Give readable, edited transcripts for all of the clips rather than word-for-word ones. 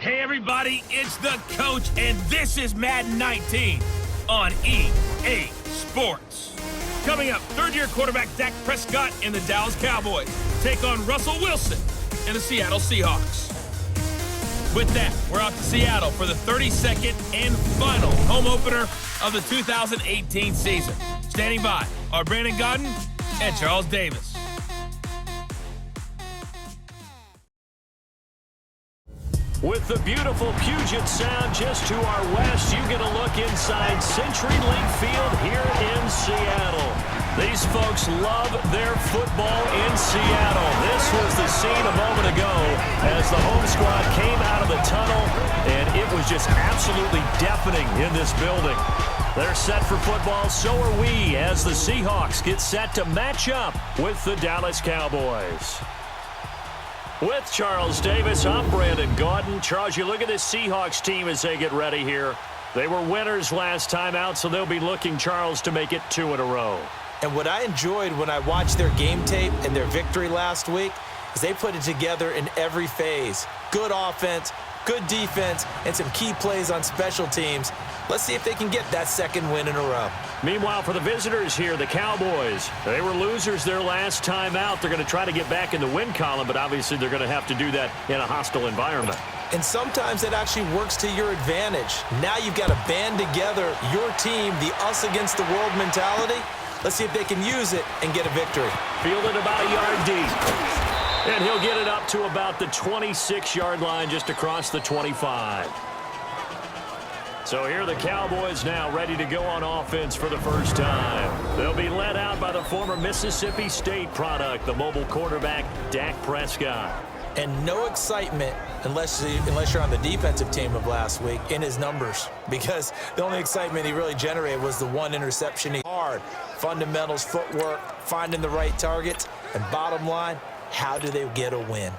Hey everybody, it's the coach, and this is Madden 19 on EA Sports. Coming up, third-year quarterback Dak Prescott and the Dallas Cowboys take on Russell Wilson and the Seattle Seahawks. With that, we're out to Seattle for the 32nd and final home opener of the 2018 season. Standing by are Brandon Godden and Charles Davis. With the beautiful Puget Sound just to our west, you get a look inside CenturyLink Field here in Seattle. These folks love their football in Seattle. This was the scene a moment ago as the home squad came out of the tunnel, and it was just absolutely deafening in this building. They're set for football, so are we, as the Seahawks get set to match up with the Dallas Cowboys. With Charles Davis, I'm Brandon Gaudin. Charles, you look at this Seahawks team as they get ready here. They were winners last time out, so they'll be looking, Charles, to make it 2 in a row. And what I enjoyed when I watched their game tape and their victory last week is they put it together in every phase. Good offense, good defense, and some key plays on special teams. Let's see if they can get that second win in a row. Meanwhile, for the visitors here, the Cowboys, they were losers their last time out. They're going to try to get back in the win column, but obviously they're going to have to do that in a hostile environment. And sometimes that actually works to your advantage. Now you've got to band together your team, the us against the world mentality. Let's see if they can use it and get a victory. Fielded about a yard deep. And he'll get it up to about the 26-yard line, just across the 25. So here are the Cowboys now ready to go on offense for the first time. They'll be led out by the former Mississippi State product, the mobile quarterback, Dak Prescott. And no excitement unless you're on the defensive team of last week in his numbers, because the only excitement he really generated was the one interception. Hard fundamentals, footwork, finding the right targets, and bottom line, how do they get a win?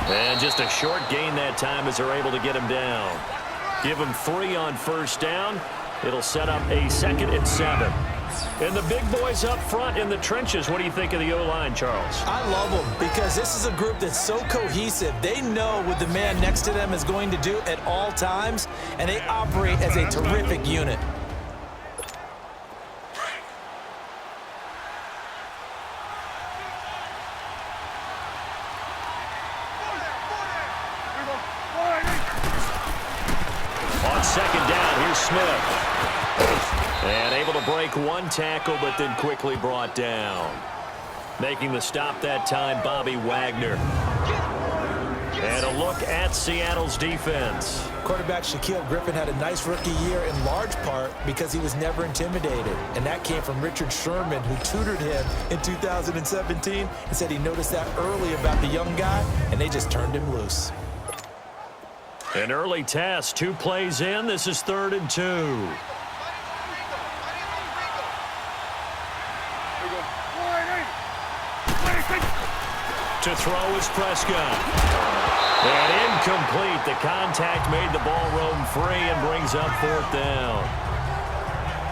And just a short gain that time as they're able to get him down. Give him 3 on first down. It'll set up a 2nd and 7. And the big boys up front in the trenches. What do you think of the O-line, Charles? I love them because this is a group that's so cohesive. They know what the man next to them is going to do at all times, and they operate as a terrific unit. On 2nd down, here's Smith. And able to break one tackle, but then quickly brought down. Making the stop that time, Bobby Wagner. And a look at Seattle's defense. Quarterback Shaquille Griffin had a nice rookie year in large part because he was never intimidated. And that came from Richard Sherman, who tutored him in 2017 and said he noticed that early about the young guy, and they just turned him loose. An early test, 2 plays in. This is 3rd and 2. To throw is Prescott. And incomplete. The contact made the ball roam free and brings up 4th down.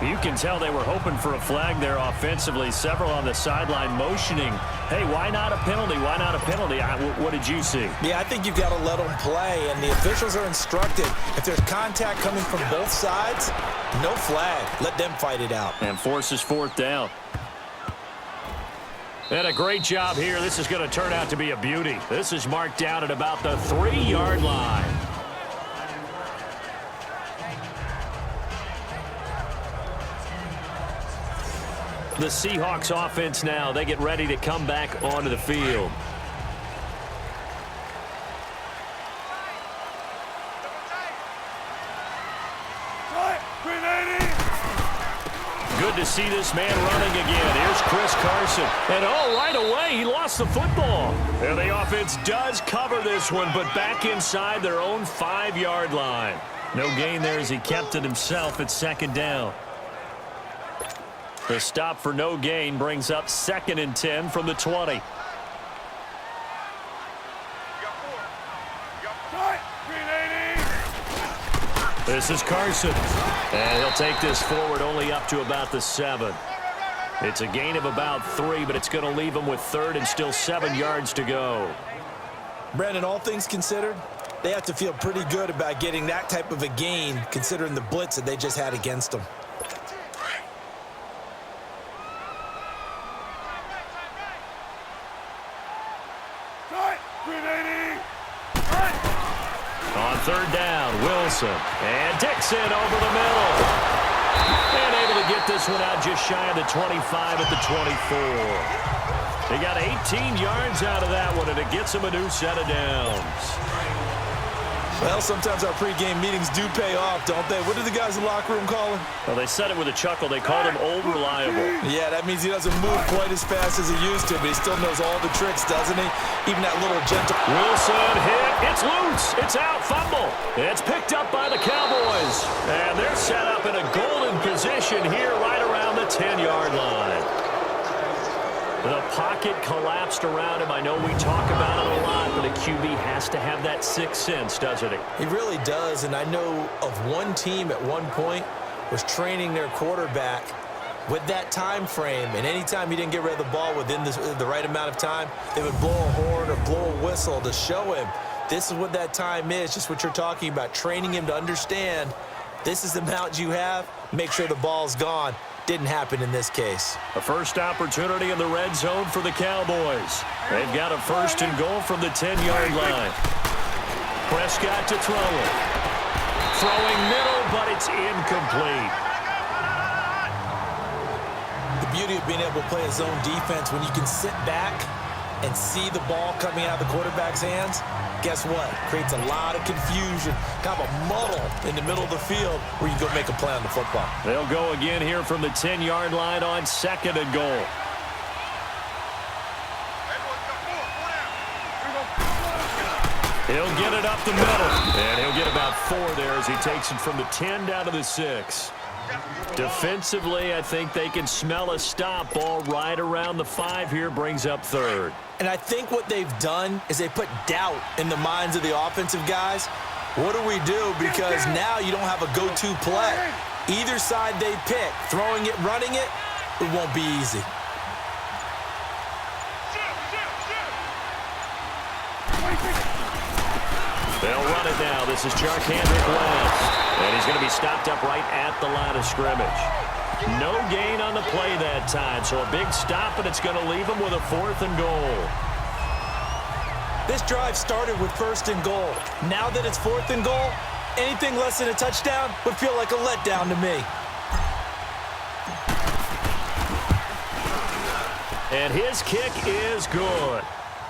You can tell they were hoping for a flag there offensively. Several on the sideline motioning, hey, why not a penalty? Why not a penalty? What did you see? Yeah, I think you've got to let them play, and the officials are instructed. If there's contact coming from both sides, no flag. Let them fight it out. And forces 4th down. And a great job here. This is going to turn out to be a beauty. This is marked down at about the 3-yard line. The Seahawks offense now, they get ready to come back onto the field. Good to see this man running again. Here's Chris Carson. And right away, he lost the football. And the offense does cover this one, but back inside their own 5-yard line. No gain there as he kept it himself at 2nd down. The stop for no gain brings up 2nd and 10 from the 20. This is Carson. And he'll take this forward only up to about the 7. It's a gain of about 3, but it's going to leave him with 3rd and still 7 yards to go. Brandon, all things considered, they have to feel pretty good about getting that type of a gain considering the blitz that they just had against them. On 3rd down, Wilson. And Dixon over the middle. And able to get this one out just shy of the 25 at the 24. He got 18 yards out of that one, and it gets him a new set of downs. Well, sometimes our pregame meetings do pay off, don't they? What do the guys in the locker room call him? Well, they said it with a chuckle. They called him Old Reliable. Yeah, that means he doesn't move quite as fast as he used to, but he still knows all the tricks, doesn't he? Even that little gentle... Wilson hit. It's loose. It's out. Fumble. It's picked up by the Cowboys. And they're set up in a golden position here right around the 10-yard line. The pocket collapsed around him. I know we talk about it a lot, but a QB has to have that sixth sense, doesn't he? He really does, and I know of one team at one point was training their quarterback with that time frame, and anytime he didn't get rid of the ball within the right amount of time, they would blow a horn or blow a whistle to show him this is what that time is, just what you're talking about, training him to understand this is the amount you have, make sure the ball's gone. Didn't happen in this case. A first opportunity in the red zone for the Cowboys. They've got a 1st and goal from the 10-yard line. Prescott to throw it. Throwing middle, but it's incomplete. The beauty of being able to play a zone defense when you can sit back and see the ball coming out of the quarterback's hands, guess what? Creates a lot of confusion, kind of a muddle in the middle of the field where you go make a play on the football. They'll go again here from the 10-yard line on 2nd and goal. He'll get it up the middle, and he'll get about 4 there as he takes it from the 10 down to the 6. Defensively, I think they can smell a stop. Ball right around the 5 here, brings up 3rd. And I think what they've done is they put doubt in the minds of the offensive guys. What do we do? Because now you don't have a go-to play. Either side they pick, throwing it, running it, it won't be easy. They'll run it now. This is Cedrick West. And he's going to be stopped up right at the line of scrimmage. No gain on the play that time, so a big stop, and it's going to leave him with a 4th and goal. This drive started with 1st and goal. Now that it's 4th and goal, anything less than a touchdown would feel like a letdown to me. And his kick is good.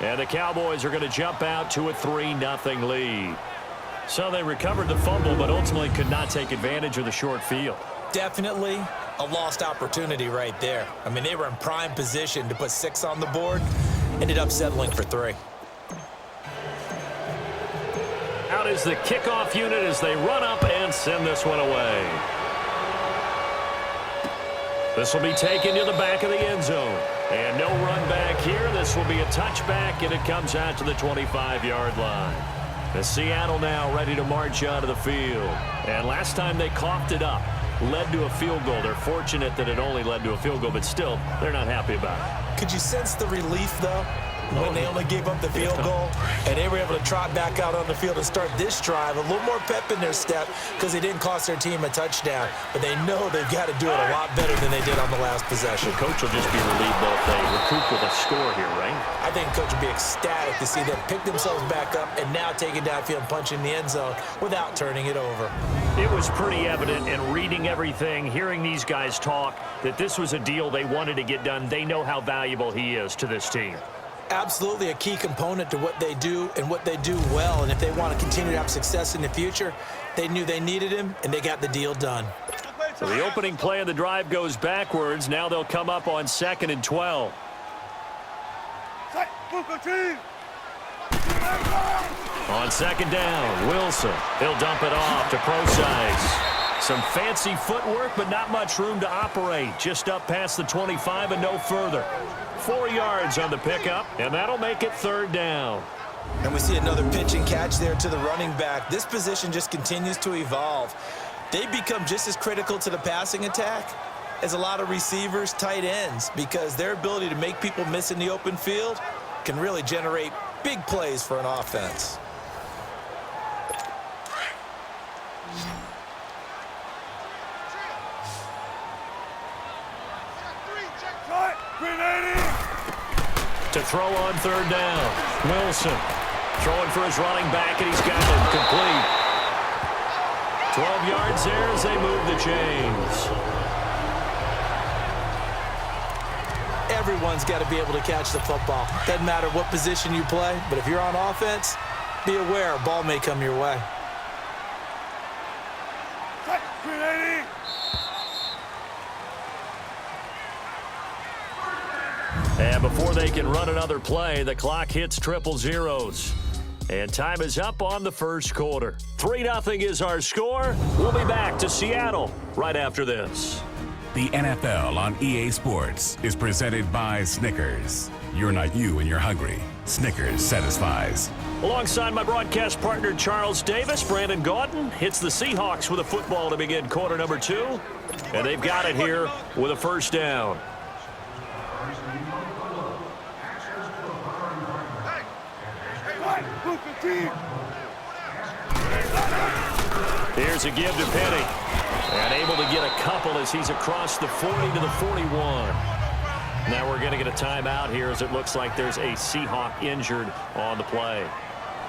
And the Cowboys are going to jump out to a 3-0 lead. So they recovered the fumble, but ultimately could not take advantage of the short field. Definitely a lost opportunity right there. I mean, they were in prime position to put 6 on the board. Ended up settling for 3. Out is the kickoff unit as they run up and send this one away. This will be taken to the back of the end zone. And no run back here. This will be a touchback, and it comes out to the 25-yard line. The Seattle now ready to march out of the field. And last time they coughed it up, led to a field goal. They're fortunate that it only led to a field goal, but still, they're not happy about it. Could you sense the relief, though, when they only gave up the field goal and they were able to trot back out on the field and start this drive? A little more pep in their step because they didn't cost their team a touchdown, but they know they've got to do it a lot better than they did on the last possession. The coach will just be relieved though if they recoup with a score here, right? I think the coach will be ecstatic to see them pick themselves back up and now take it downfield and punch in the end zone without turning it over. It was pretty evident in reading everything, hearing these guys talk, that this was a deal they wanted to get done. They know how valuable he is to this team. Absolutely a key component to what they do and what they do well. And if they want to continue to have success in the future, they knew they needed him, and they got the deal done. So the opening play of the drive goes backwards. Now they'll come up on 2nd and 12. On 2nd down, Wilson. He'll dump it off to Procise. Some fancy footwork, but not much room to operate. Just up past the 25 and no further. 4 yards on the pickup, and that'll make it 3rd down. And we see another pitch and catch there to the running back. This position just continues to evolve. They become just as critical to the passing attack as a lot of receivers, tight ends, because their ability to make people miss in the open field can really generate big plays for an offense. To throw on third down. Wilson throwing for his running back, and he's got it complete. 12 yards there as they move the chains. Everyone's got to be able to catch the football. Doesn't matter what position you play, but if you're on offense, be aware a ball may come your way. And before they can run another play, the clock hits triple zeros. And time is up on the first quarter. 3-0 is our score. We'll be back to Seattle right after this. The NFL on EA Sports is presented by Snickers. You're not you when you're hungry. Snickers satisfies. Alongside my broadcast partner, Charles Davis, Brandon Gaudin hits the Seahawks with a football to begin quarter number 2. And they've got it here with a first down. Here's a give to Penny. And able to get a couple as he's across the 40 to the 41. Now we're going to get a timeout here as it looks like there's a Seahawk injured on the play.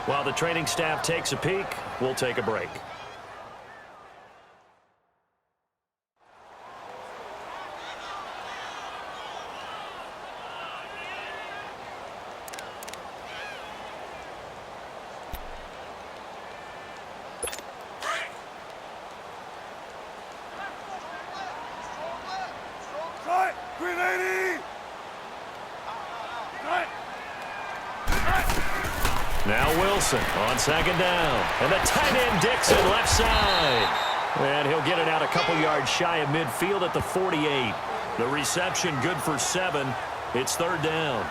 While the training staff takes a peek, we'll take a break. Now Wilson on second down. And the tight end Dixon left side. And he'll get it out a couple yards shy of midfield at the 48. The reception good for 7. It's third down.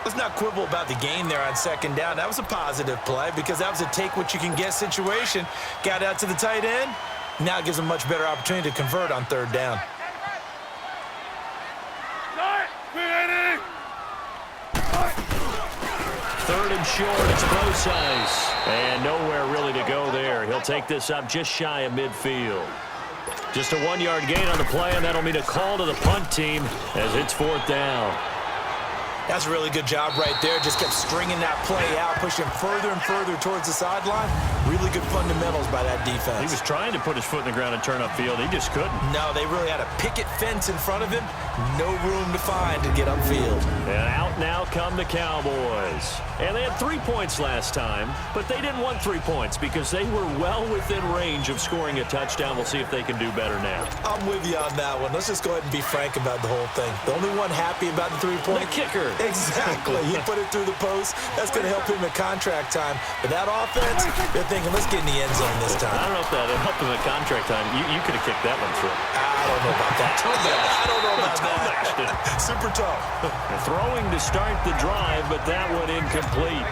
Let's not quibble about the gain there on second down. That was a positive play because that was a take-what-you-can-get situation. Got out to the tight end. Now it gives them a much better opportunity to convert on third down. Third and short, it's close ice. And nowhere really to go there. He'll take this up just shy of midfield. Just a 1-yard gain on the play, and that'll mean a call to the punt team as it's fourth down. That's a really good job right there. Just kept stringing that play out, pushing further and further towards the sideline. Really good fundamentals by that defense. He was trying to put his foot in the ground and turn upfield. He just couldn't. No, they really had a picket fence in front of him. No room to find to get upfield. And out now come the Cowboys. And they had 3 points last time, but they didn't want 3 points because they were well within range of scoring a touchdown. We'll see if they can do better now. I'm with you on that one. Let's just go ahead and be frank about the whole thing. The only one happy about the 3-point? The kicker. Exactly. He put it through the post. That's going to help him at contract time. But that offense, they're thinking, let's get in the end zone this time. I don't know if that helped him at contract time. You could have kicked that one through. I don't know about that. I don't know about that. Super tough. Throwing to start the drive, but that one incomplete.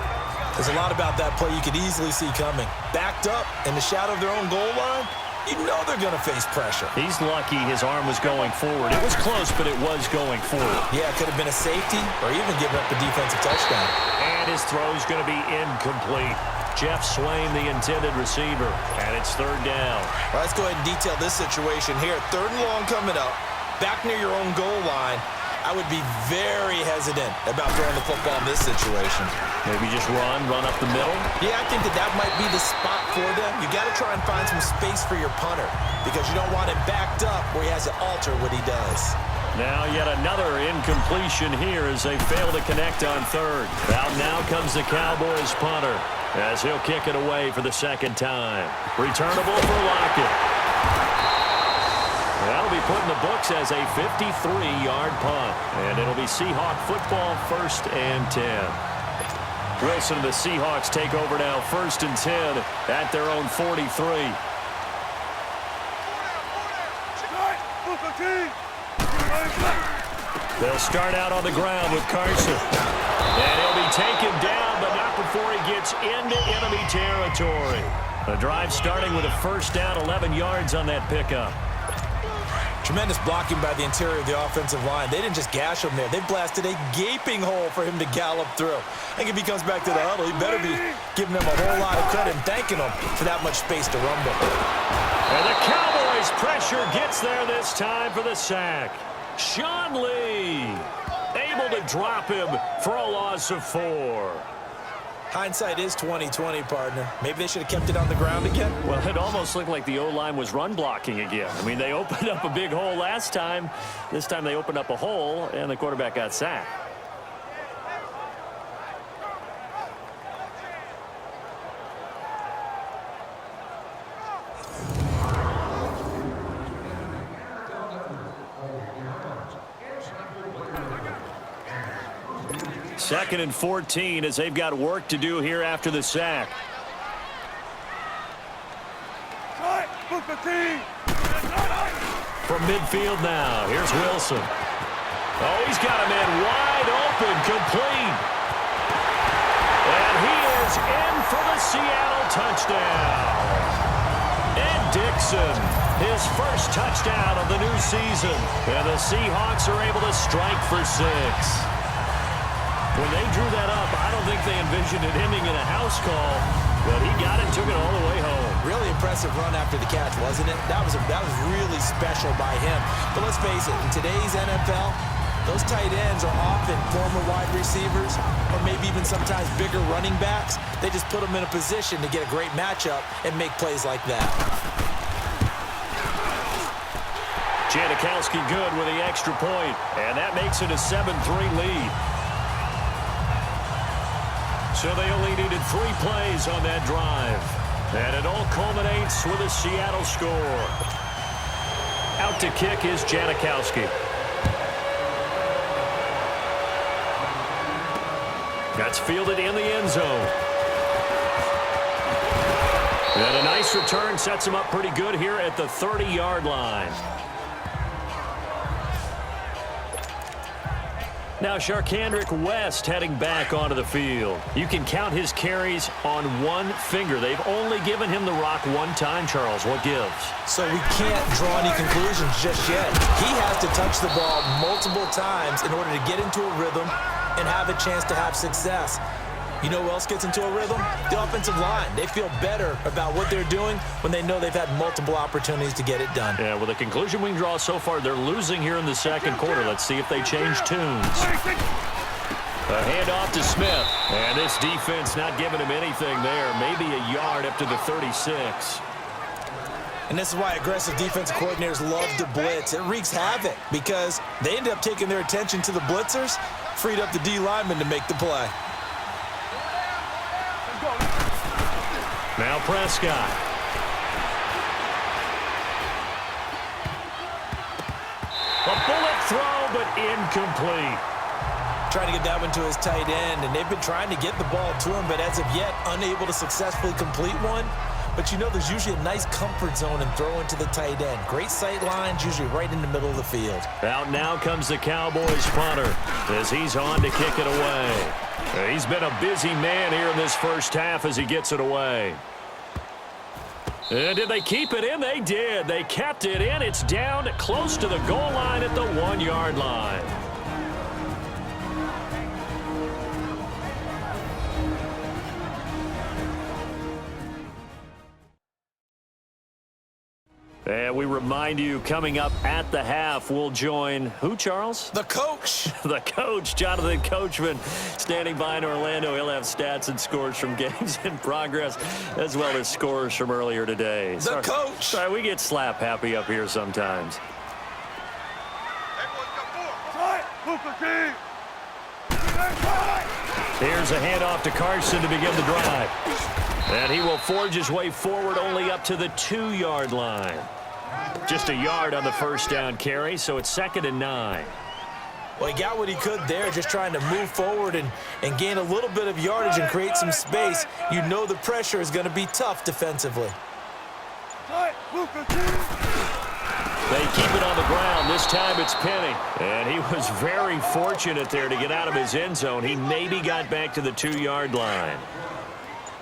There's a lot about that play you could easily see coming. Backed up in the shadow of their own goal line, you know they're going to face pressure. He's lucky his arm was going forward. It was close, but it was going forward. Yeah, it could have been a safety or even giving up a defensive touchdown. And his throw's going to be incomplete. Jeff Swain, the intended receiver, and it's third down. Well, let's go ahead and detail this situation here. Third and long coming up, back near your own goal line. I would be very hesitant about throwing the football in this situation. Maybe just run up the middle? Yeah, I think that might be the spot for them. You got to try and find some space for your punter because you don't want him backed up where he has to alter what he does. Now yet another incompletion here as they fail to connect on third. Out now comes the Cowboys punter as he'll kick it away for the second time. Returnable for Lockett. That'll be put in the books as a 53-yard punt. And it'll be Seahawk football, 1st and 10. Wilson and the Seahawks take over now, 1st and 10 at their own 43. They'll start out on the ground with Carson. And he'll be taken down, but not before before he gets into enemy territory. The drive starting with a first down, 11 yards on that pickup. Tremendous blocking by the interior of the offensive line. They didn't just gash him there. They blasted a gaping hole for him to gallop through. I think if he comes back to the huddle, he better be giving them a whole lot of credit and thanking them for that much space to rumble. And the Cowboys' pressure gets there this time for the sack. Sean Lee able to drop him for a loss of 4. Hindsight is 20/20, partner. Maybe they should have kept it on the ground again. Well, it almost looked like the O-line was run blocking again. I mean, they opened up a big hole last time. This time they opened up a hole, and the quarterback got sacked. Second and 14 as they've got work to do here after the sack. From midfield now, here's Wilson. Oh, he's got a man wide open, complete. And he is in for the Seattle touchdown. Ed Dixon, his first touchdown of the new season. And the Seahawks are able to strike for 6. When they drew that up, I don't think they envisioned it ending in a house call, but he got it, took it all the way home. Really impressive run after the catch, wasn't it? That was really special by him. But let's face it, in today's NFL, those tight ends are often former wide receivers or maybe even sometimes bigger running backs. They just put them in a position to get a great matchup and make plays like that. Janikowski good with the extra point, and that makes it a 7-3 lead. So they only needed 3 plays on that drive. And it all culminates with a Seattle score. Out to kick is Janikowski. That's fielded in the end zone. And a nice return sets him up pretty good here at the 30-yard line. Now Cedrick West heading back onto the field. You can count his carries on one finger. They've only given him the rock one time, Charles. What gives? So we can't draw any conclusions just yet. He has to touch the ball multiple times in order to get into a rhythm and have a chance to have success. You know who else gets into a rhythm? The offensive line. They feel better about what they're doing when they know they've had multiple opportunities to get it done. Yeah, well, the conclusion we can draw so far, they're losing here in the second quarter. Let's see if they change tunes. A handoff to Smith. And this defense not giving him anything there. Maybe a yard up to the 36. And this is why aggressive defensive coordinators love to blitz. It wreaks havoc because they end up taking their attention to the blitzers, freed up the D lineman to make the play. Now Prescott. A bullet throw, but incomplete. Trying to get that one to his tight end, and they've been trying to get the ball to him, but as of yet, unable to successfully complete one. But you know there's usually a nice comfort zone in throwing to the tight end. Great sight lines, usually right in the middle of the field. Out now comes the Cowboys punter as he's on to kick it away. He's been a busy man here in this first half as he gets it away. And did they keep it in? They did. They kept it in. It's down close to the goal line at the 1-yard line. And we remind you, coming up at the half, we'll join who, Charles? The coach. The coach, Jonathan Coachman, standing by in Orlando. He'll have stats and scores from games in progress, as well as scores from earlier today. The coach. Sorry, we get slap happy up here sometimes. Here's a handoff to Carson to begin the drive. And he will forge his way forward only up to the 2-yard line. Just a yard on the first down carry, so it's 2nd and 9. Well, he got what he could there, just trying to move forward and gain a little bit of yardage and create some space. You know the pressure is going to be tough defensively. They keep it on the ground. This time it's Penny. And he was very fortunate there to get out of his end zone. He maybe got back to the 2-yard line.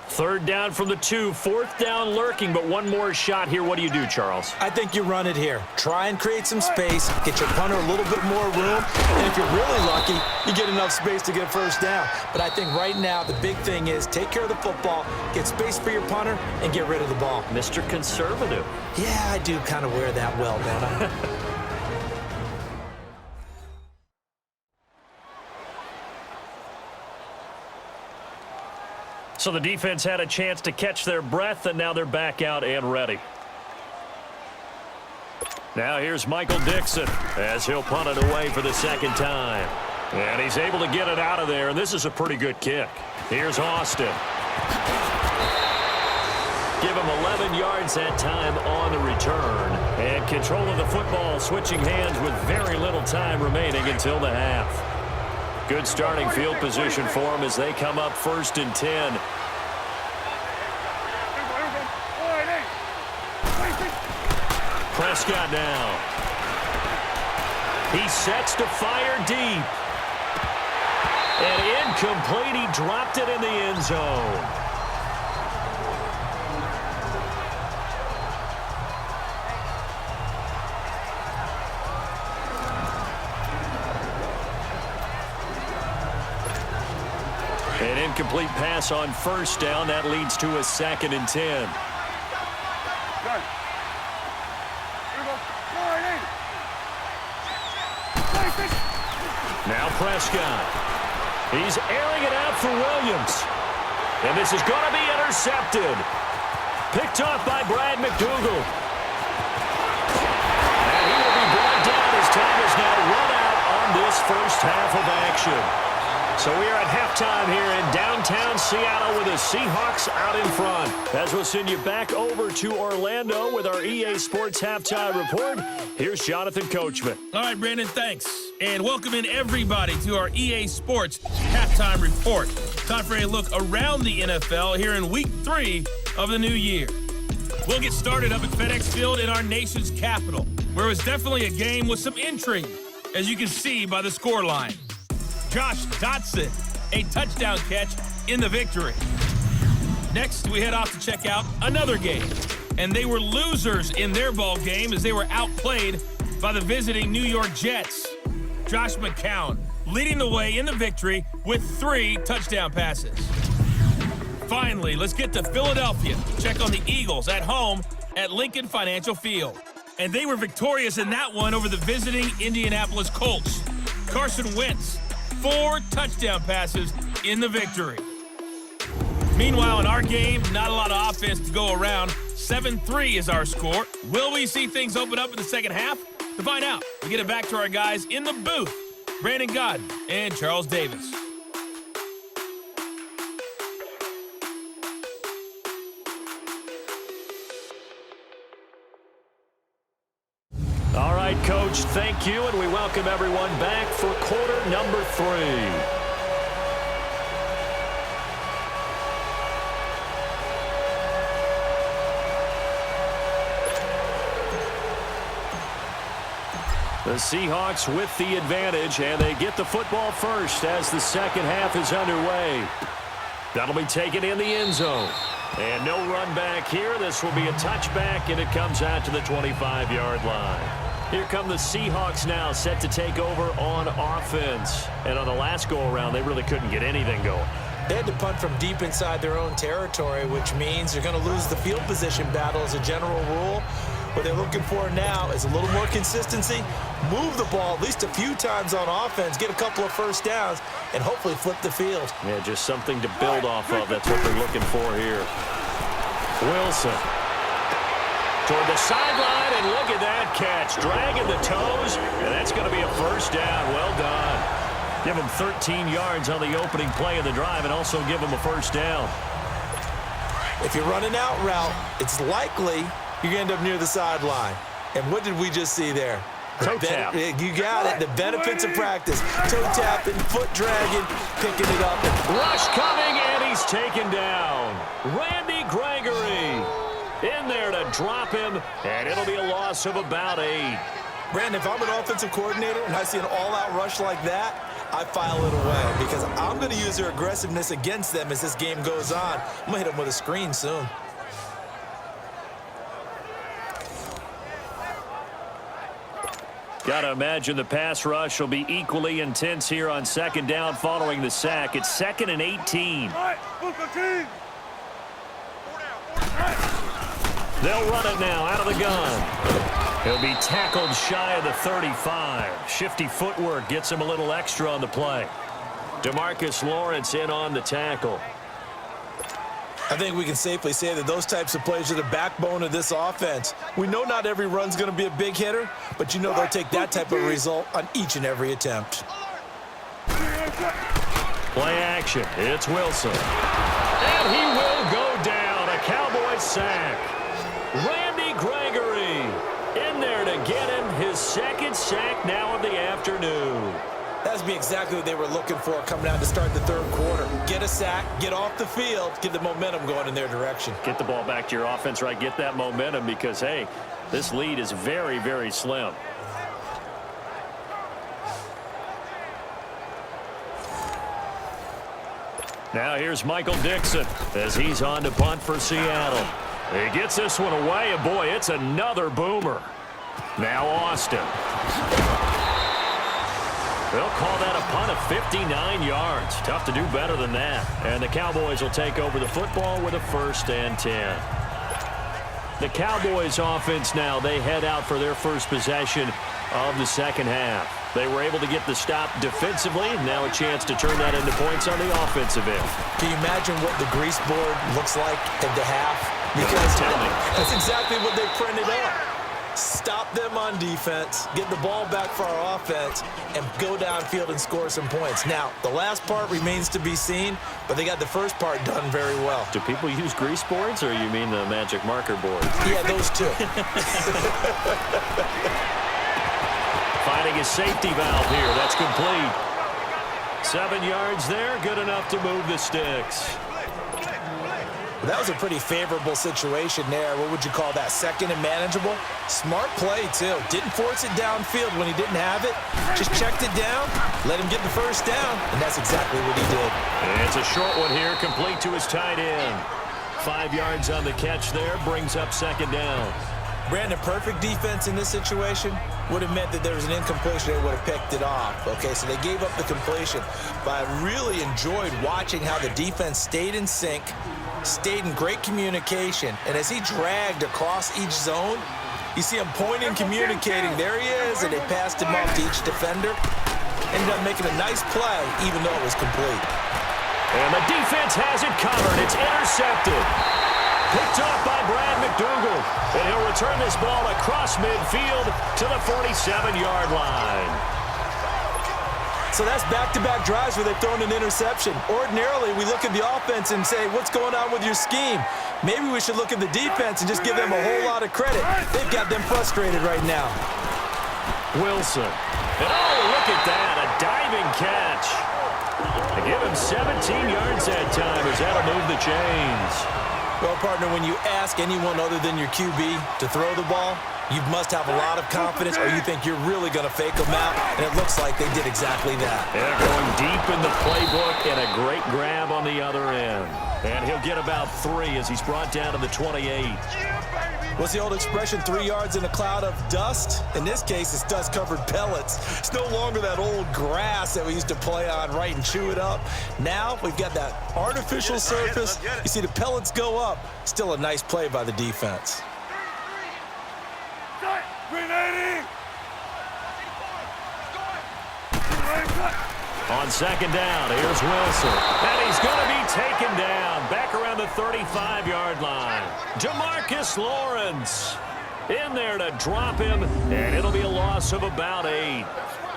3rd down from the 2. 4th down lurking, but one more shot here. What do you do, Charles? I think you run it here. Try and create some space, get your punter a little bit more room, and if you're really lucky, you get enough space to get a 1st down. But I think right now the big thing is take care of the football, get space for your punter, and get rid of the ball. Mr. Conservative. Yeah, I do kind of wear that well, don't I? So the defense had a chance to catch their breath, and now they're back out and ready. Now here's Michael Dixon as he'll punt it away for the 2nd time. And he's able to get it out of there, and this is a pretty good kick. Here's Austin. Give him 11 yards that time on the return. And control of the football, switching hands with very little time remaining until the half. Good starting field position for them as they come up 1st and 10. Prescott now. He sets to fire deep. And incomplete. He dropped it in the end zone. An incomplete pass on 1st down. That leads to a 2nd and 10. Now Prescott. He's airing it out for Williams. And this is going to be intercepted. Picked off by Brad McDougal. And he will be brought down as time is now run out on this 1st half of action. So we are at halftime here in downtown Seattle with the Seahawks out in front. As we'll send you back over to Orlando with our EA Sports Halftime Report, here's Jonathan Coachman. All right, Brandon, thanks. And welcome in everybody to our EA Sports Halftime Report. Time for a look around the NFL here in Week 3 of the new year. We'll get started up at FedEx Field in our nation's capital, where it was definitely a game with some intrigue, as you can see by the scoreline. Josh Dotson, a touchdown catch in the victory. Next, we head off to check out another game. And they were losers in their ball game as they were outplayed by the visiting New York Jets. Josh McCown leading the way in the victory with 3 touchdown passes. Finally, let's get to Philadelphia to check on the Eagles at home at Lincoln Financial Field. And they were victorious in that one over the visiting Indianapolis Colts. Carson Wentz, 4 touchdown passes in the victory. Meanwhile, in our game, not a lot of offense to go around. 7-3 is our score. Will we see things open up in the 2nd half? To find out, we get it back to our guys in the booth, Brandon Godden and Charles Davis. All right, Coach, thank you, and we welcome everyone back for quarter number 3. The Seahawks with the advantage, and they get the football first as the 2nd half is underway. That'll be taken in the end zone. And no run back here. This will be a touchback, and it comes out to the 25-yard line. Here come the Seahawks now, set to take over on offense. And on the last go-around, they really couldn't get anything going. They had to punt from deep inside their own territory, which means they're going to lose the field position battle as a general rule. What they're looking for now is a little more consistency, move the ball at least a few times on offense, get a couple of 1st downs, and hopefully flip the field. Yeah, just something to build off of. That's what they're looking for here. Wilson toward the sideline, and look at that catch. Dragging the toes, and that's going to be a 1st down. Well done. Give them 13 yards on the opening play of the drive and also give them a 1st down. If you're running out route, it's likely you're going to end up near the sideline. And what did we just see there? Toe tap. You got it. The benefits of practice. Toe tapping, foot dragging, picking it up. Rush coming, and he's taken down. Randy Gregory in there to drop him, and it'll be a loss of about 8. Brandon, if I'm an offensive coordinator and I see an all-out rush like that, I file it away because I'm going to use their aggressiveness against them as this game goes on. I'm going to hit them with a screen soon. Got to imagine the pass rush will be equally intense here on second down following the sack. It's 2nd and 18. They'll run it now out of the gun. He'll be tackled shy of the 35. Shifty footwork gets him a little extra on the play. DeMarcus Lawrence in on the tackle. I think we can safely say that those types of plays are the backbone of this offense. We know not every run's going to be a big hitter, but you know they'll take that type of result on each and every attempt. Play action. It's Wilson. And he will go down. A Cowboys sack. Randy Gregory in there to get him his 2nd sack now of the afternoon. That's be exactly what they were looking for coming out to start the 3rd quarter. Get a sack, get off the field, get the momentum going in their direction. Get the ball back to your offense, right? Get that momentum because, hey, this lead is very, very slim. Now here's Michael Dixon as he's on to punt for Seattle. He gets this one away, and boy, it's another boomer. Now Austin. They'll call that a punt of 59 yards. Tough to do better than that. And the Cowboys will take over the football with a 1st and 10. The Cowboys offense now, they head out for their first possession of the 2nd half. They were able to get the stop defensively. Now a chance to turn that into points on the offensive end. Can you imagine what the grease board looks like at the half? Because that's exactly what they printed up. Stop them on defense, get the ball back for our offense, and go downfield and score some points. Now, the last part remains to be seen, but they got the first part done very well. Do people use grease boards, or you mean the magic marker boards? Yeah, those two. Finding a safety valve here. That's complete. 7 yards there, good enough to move the sticks. That was a pretty favorable situation there. What would you call that? 2nd and manageable? Smart play, too. Didn't force it downfield when he didn't have it. Just checked it down, let him get the 1st down, and that's exactly what he did. And it's a short one here, complete to his tight end. 5 yards on the catch there, brings up 2nd down. Brandon, perfect defense in this situation would have meant that there was an incompletion. They would have picked it off. Okay, so they gave up the completion. But I really enjoyed watching how the defense stayed in sync, stayed in great communication. And as he dragged across each zone, you see him pointing, communicating. There he is, and they passed him off to each defender. Ended up making a nice play, even though it was complete. And the defense has it covered. It's intercepted. Picked off by Brad McDougal. And he'll return this ball across midfield to the 47-yard line. So that's back-to-back drives where they've thrown an interception. Ordinarily, we look at the offense and say, what's going on with your scheme? Maybe we should look at the defense and just give them a whole lot of credit. They've got them frustrated right now. Wilson. And oh, look at that, a diving catch. They give him 17 yards that time as that'll move the chains. Well, partner, when you ask anyone other than your QB to throw the ball, you must have a lot of confidence, or you think you're really going to fake them out, and it looks like they did exactly that. They're going deep in the playbook, and a great grab on the other end. And he'll get about 3 as he's brought down to the 28. What's the old expression, 3 yards in a cloud of dust? In this case, it's dust-covered pellets. It's no longer that old grass that we used to play on, right, and chew it up. Now we've got that artificial surface. You see the pellets go up. Still a nice play by the defense. On 2nd down, here's Wilson. And he's going to be taken down back around the 35-yard line. DeMarcus Lawrence in there to drop him, and it'll be a loss of about 8.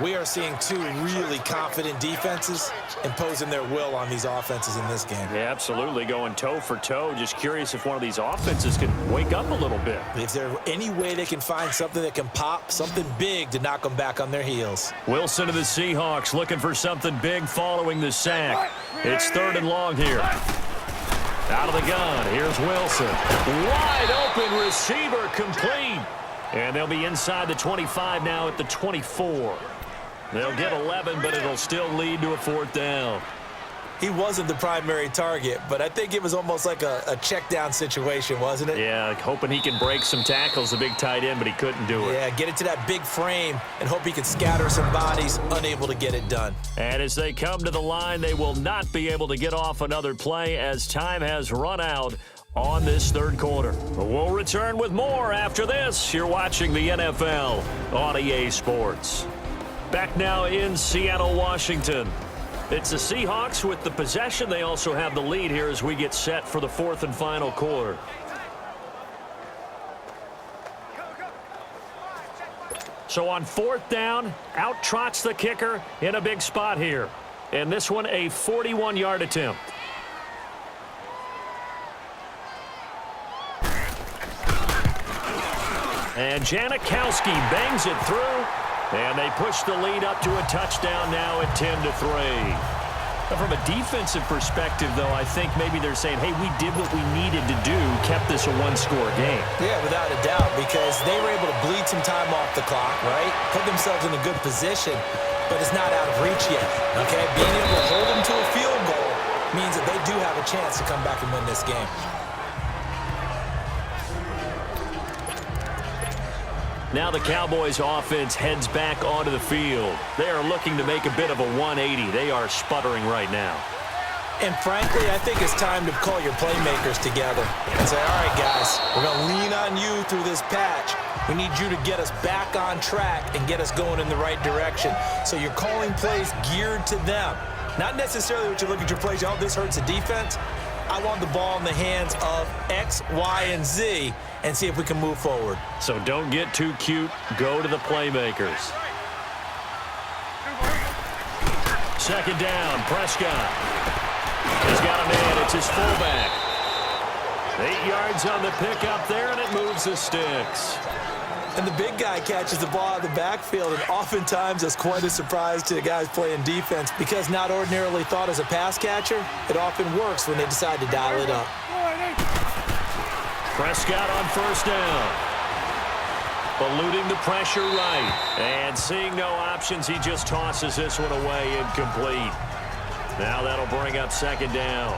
We are seeing 2 really confident defenses imposing their will on these offenses in this game. Yeah, absolutely, going toe for toe. Just curious if one of these offenses can wake up a little bit. Is there any way they can find something that can pop, something big to knock them back on their heels? Wilson to the Seahawks looking for something big following the sack. It's 3rd and long here. Out of the gun, here's Wilson. Wide open receiver, complete. And they'll be inside the 25 now at the 24. They'll get 11, but it'll still lead to a 4th down. He wasn't the primary target, but I think it was almost like a check down situation, wasn't it? Yeah, hoping he can break some tackles, the big tight end, but he couldn't do it. Yeah, get it to that big frame and hope he can scatter some bodies, unable to get it done. And as they come to the line, they will not be able to get off another play as time has run out on this 3rd quarter. But we'll return with more after this. You're watching the NFL on EA Sports. Back now in Seattle, Washington. It's the Seahawks with the possession. They also have the lead here as we get set for the 4th and final quarter. So on 4th down, out trots the kicker in a big spot here. And this one a 41-yard attempt. And Janikowski bangs it through. And they push the lead up to a touchdown now at 10-3. From a defensive perspective, though, I think maybe they're saying, hey, we did what we needed to do, kept this a 1-score game. Yeah, without a doubt, because they were able to bleed some time off the clock, right? Put themselves in a good position, but it's not out of reach yet, okay? Being able to hold them to a field goal means that they do have a chance to come back and win this game. Now the Cowboys offense heads back onto the field. They are looking to make a bit of a 180. They are sputtering right now. And frankly, I think it's time to call your playmakers together and say, all right, guys, we're going to lean on you through this patch. We need you to get us back on track and get us going in the right direction. So you're calling plays geared to them. Not necessarily what you look at your plays, oh, this hurts the defense. I want the ball in the hands of X, Y, and Z and see if we can move forward. So don't get too cute. Go to the playmakers. 2nd down, Prescott. He's got a man. It's his fullback. 8 yards on the pickup there, and it moves the sticks. And the big guy catches the ball out of the backfield, and oftentimes that's quite a surprise to the guys playing defense because not ordinarily thought as a pass catcher, it often works when they decide to dial it up. Prescott on 1st down. Eluding the pressure right. And seeing no options, he just tosses this one away incomplete. Now that'll bring up 2nd down.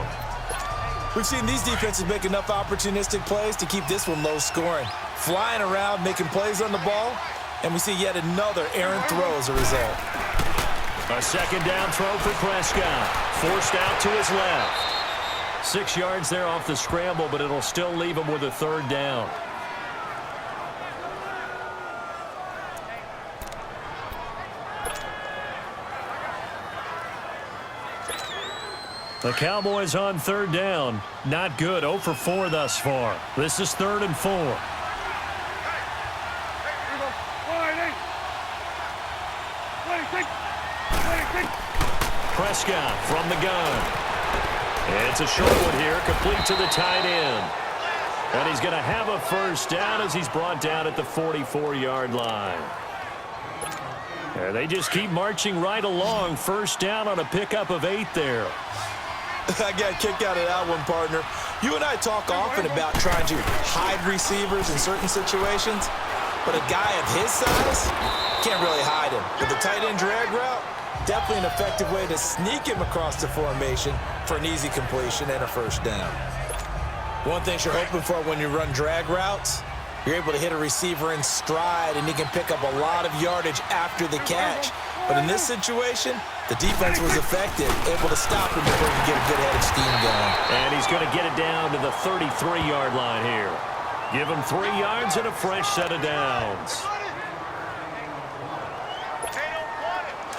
We've seen these defenses make enough opportunistic plays to keep this one low scoring. Flying around, making plays on the ball, and we see yet another errant throw as a result. A 2nd down throw for Prescott. Forced out to his left. 6 yards there off the scramble, but it'll still leave him with a 3rd down. The Cowboys on 3rd down. Not good. 0 for 4 thus far. This is 3rd and 4. Prescott from the gun. It's a short one here, complete to the tight end. And he's going to have a 1st down as he's brought down at the 44-yard line. And they just keep marching right along. 1st down on a pickup of 8 there. I got kicked out of that one, partner. You and I talk often about trying to hide receivers in certain situations, but a guy of his size can't really hide him. With the tight end drag route, definitely an effective way to sneak him across the formation for an easy completion and a 1st down. One thing you're hoping for when you run drag routes, you're able to hit a receiver in stride and he can pick up a lot of yardage after the catch. But in this situation, the defense was effective, able to stop him before he could get a good head of steam going. And he's going to get it down to the 33-yard line here. Give him 3 yards and a fresh set of downs.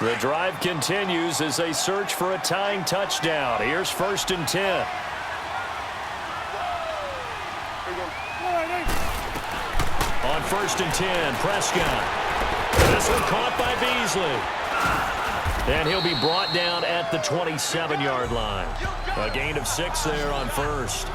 The drive continues as they search for a tying touchdown. Here's 1st and 10. On 1st and 10, Prescott. This one caught by Beasley. And he'll be brought down at the 27-yard line. A gain of 6 there on 1st.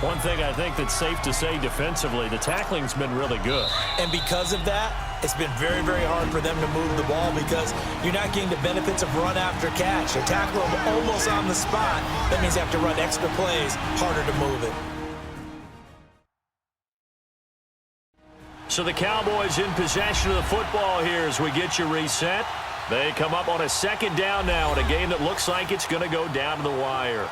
One thing I think that's safe to say defensively, the tackling's been really good. And because of that, it's been very, very hard for them to move the ball because you're not getting the benefits of run after catch. They tackle them almost on the spot. That means you have to run extra plays, harder to move it. So the Cowboys in possession of the football here as we get you reset. They come up on a second down now in a game that looks like it's going to go down to the wire.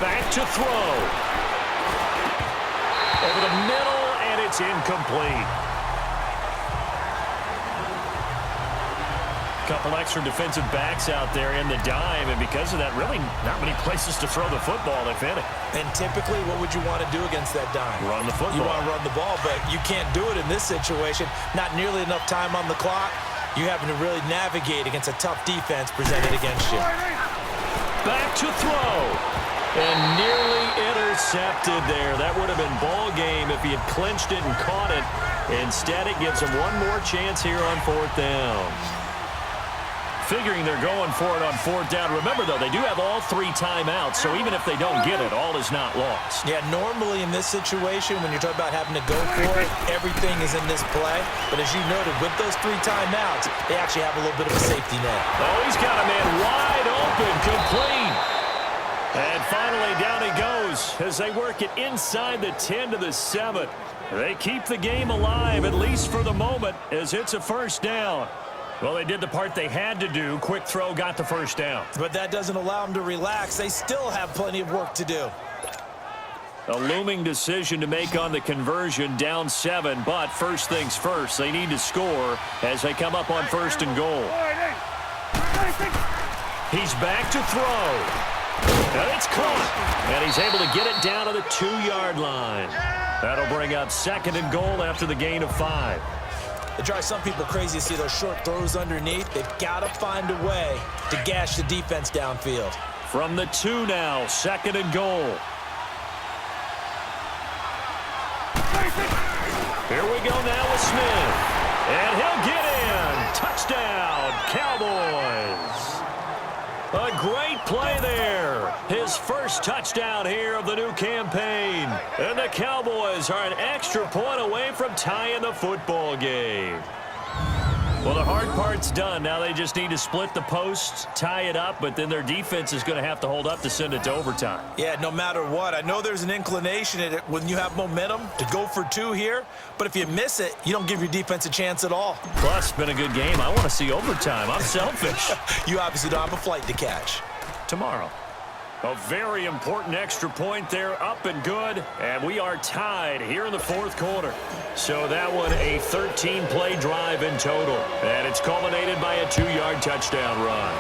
Back to throw. Over the middle, and it's incomplete. Couple extra defensive backs out there in the dime, and because of that, really not many places to throw the football, if any. And typically, what would you want to do against that dime? Run the football. You want to run the ball, but you can't do it in this situation. Not nearly enough time on the clock. You're having to really navigate against a tough defense presented against you. Back to throw. And nearly intercepted there. That would have been ball game if he had clinched it and caught it. Instead, it gives him one more chance here on fourth down. Figuring they're going for it on fourth down. Remember, though, they do have all 3 timeouts, so even if they don't get it, all is not lost. Yeah, normally in this situation, when you're talking about having to go for it, everything is in this play. But as you noted, with those 3 timeouts, they actually have a little bit of a safety net. Oh, he's got a man wide open, complete. And finally, down he goes as they work it inside the 10 to the 7. They keep the game alive, at least for the moment, as it's a first down. Well, they did the part they had to do. Quick throw got the first down. But that doesn't allow them to relax. They still have plenty of work to do. A looming decision to make on the conversion, down 7. But first things first, they need to score as they come up on first and goal. He's back to throw. And it's caught. And he's able to get it down to the 2-yard line. That'll bring up second and goal after the gain of 5. It drives some people crazy to see those short throws underneath. They've got to find a way to gash the defense downfield. From the 2 now, second and goal. Here we go now with Smith. And he'll get in. Touchdown, Cowboys. A great play there. His first touchdown here of the new campaign. And the Cowboys are an extra point away from tying the football game. Well, the hard part's done. Now they just need to split the posts, tie it up, but then their defense is going to have to hold up to send it to overtime. Yeah, no matter what. I know there's an inclination in it when you have momentum to go for 2 here, but if you miss it, you don't give your defense a chance at all. Plus, it's been a good game. I want to see overtime. I'm selfish. You obviously don't have a flight to catch. Tomorrow. A very important extra point there, up and good, and we are tied here in the fourth quarter. So that one a 13-play drive in total, and it's culminated by a 2-yard touchdown run.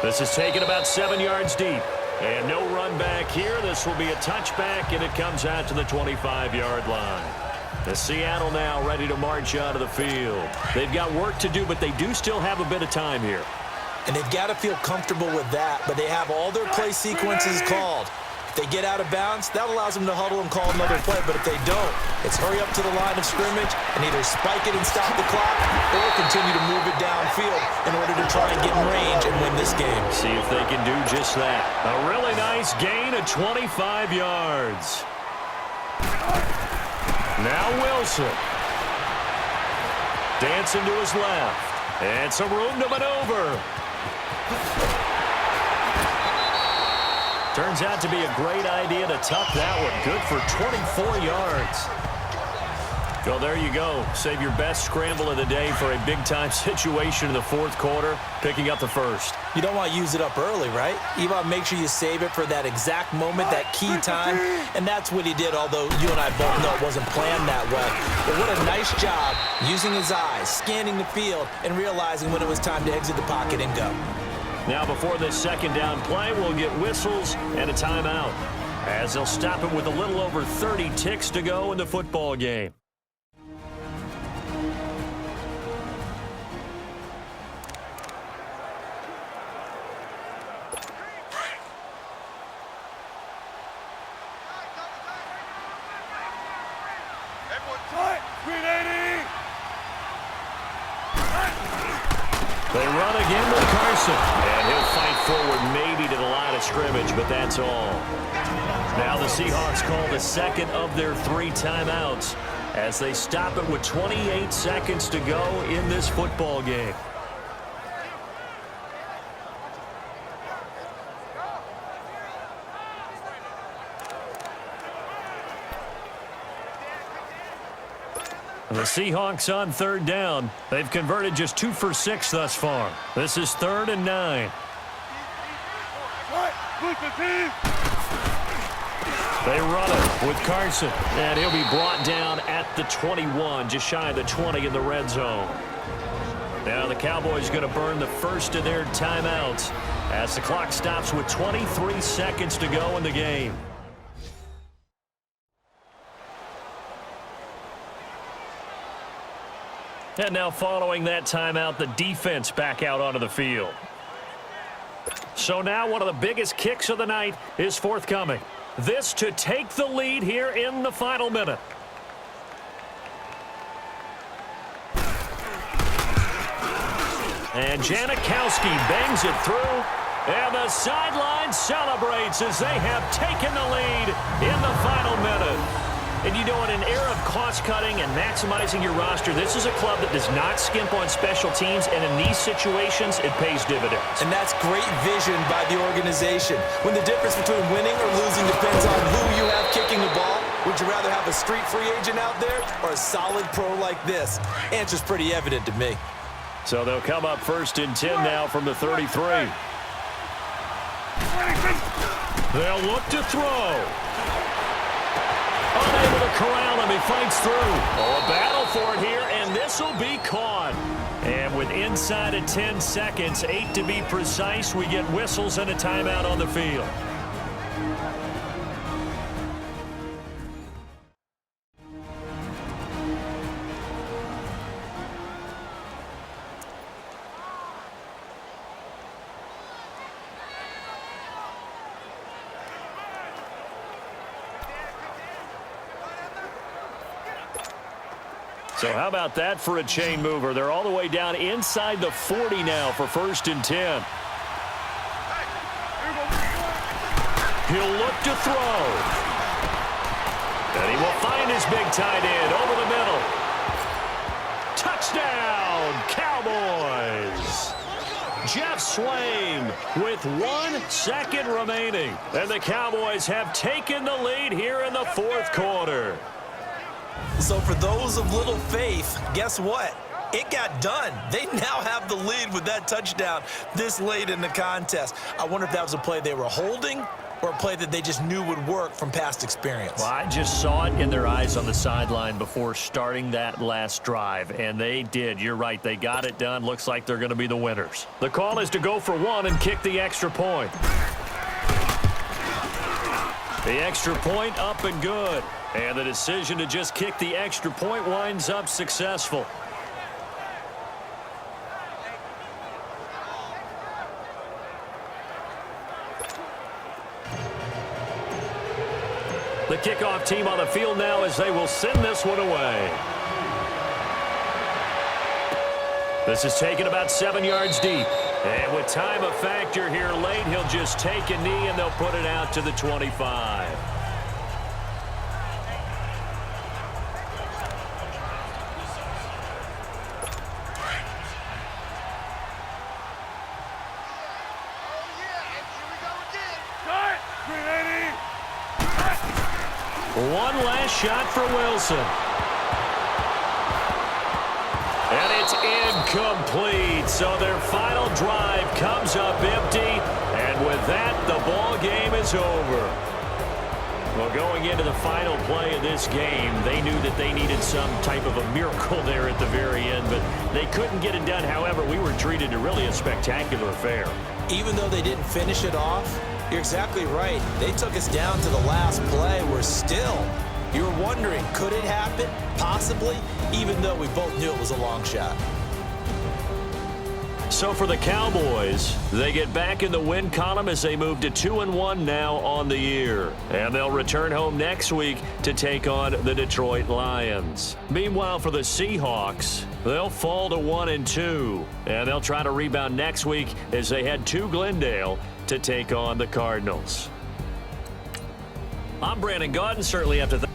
This is taken about 7 yards deep, and no run back here. This will be a touchback, and it comes out to the 25-yard line. The Seattle now ready to march out of the field. They've got work to do, but they do still have a bit of time here. And they've got to feel comfortable with that, but they have all their play sequences called. If they get out of bounds, that allows them to huddle and call another play, but if they don't, it's hurry up to the line of scrimmage and either spike it and stop the clock or continue to move it downfield in order to try and get in range and win this game. See if they can do just that. A really nice gain of 25 yards. Now Wilson. Dancing to his left. And some room to maneuver. Turns out to be a great idea to tuck that one. Good for 24 yards. Well, there you go. Save your best scramble of the day for a big-time situation in the fourth quarter, picking up the first. You don't want to use it up early, right? You want to make sure you save it for that exact moment, that key time, and that's what he did, although you and I both know it wasn't planned that way. But what a nice job using his eyes, scanning the field, and realizing when it was time to exit the pocket and go. Now, before this second down play, we'll get whistles and a timeout, as they'll stop it with a little over 30 ticks to go in the football game. They run again with Carson, and he'll fight forward maybe to the line of scrimmage, but that's all. Now the Seahawks call the second of their 3 timeouts as they stop it with 28 seconds to go in this football game. The Seahawks on 3rd down. They've converted just 2 for 6 thus far. This is 3rd and 9. They run it with Carson, and he'll be brought down at the 21, just shy of the 20 in the red zone. Now the Cowboys going to burn the first of their timeouts as the clock stops with 23 seconds to go in the game. And now following that timeout, the defense back out onto the field. So now one of the biggest kicks of the night is forthcoming. This to take the lead here in the final minute. And Janikowski bangs it through. And the sideline celebrates as they have taken the lead in the final minute. And you know, in an era of cost-cutting and maximizing your roster, this is a club that does not skimp on special teams, and in these situations, it pays dividends. And that's great vision by the organization. When the difference between winning or losing depends on who you have kicking the ball, would you rather have a street free agent out there or a solid pro like this? Answer's pretty evident to me. So they'll come up 1st and 10 now from the 33. They'll look to throw. Unable to corral him, he fights through. Oh, a battle for it here, and this will be caught. And with inside of 10 seconds, 8 to be precise, we get whistles and a timeout on the field. So how about that for a chain mover? They're all the way down inside the 40 now for 1st and 10. He'll look to throw. And he will find his big tight end over the middle. Touchdown, Cowboys! Jeff Swain with 1 second remaining. And the Cowboys have taken the lead here in the 4th quarter. So for those of little faith, guess what? It got done. They now have the lead with that touchdown this late in the contest. I wonder if that was a play they were holding or a play that they just knew would work from past experience. Well, I just saw it in their eyes on the sideline before starting that last drive, and they did. You're right. They got it done. Looks like they're going to be the winners. The call is to go for 1 and kick the extra point. The extra point up and good. And the decision to just kick the extra point winds up successful. The kickoff team on the field now as they will send this one away. This is taken about 7 yards deep. And with time a factor here late, he'll just take a knee and they'll put it out to the 25. One last shot for Wilson. And it's incomplete. So their final drive comes up empty. And with that, the ball game is over. Well, going into the final play of this game, they knew that they needed some type of a miracle there at the very end, but they couldn't get it done. However, we were treated to really a spectacular affair. Even though they didn't finish it off, you're exactly right. They took us down to the last play. We're still, you were wondering, could it happen? Possibly, even though we both knew it was a long shot. So for the Cowboys, they get back in the win column as they move to 2-1 now on the year. And they'll return home next week to take on the Detroit Lions. Meanwhile, for the Seahawks, they'll fall to 1-2. And they'll try to rebound next week as they head to Glendale to take on the Cardinals. I'm Brandon Gaudin, certainly have to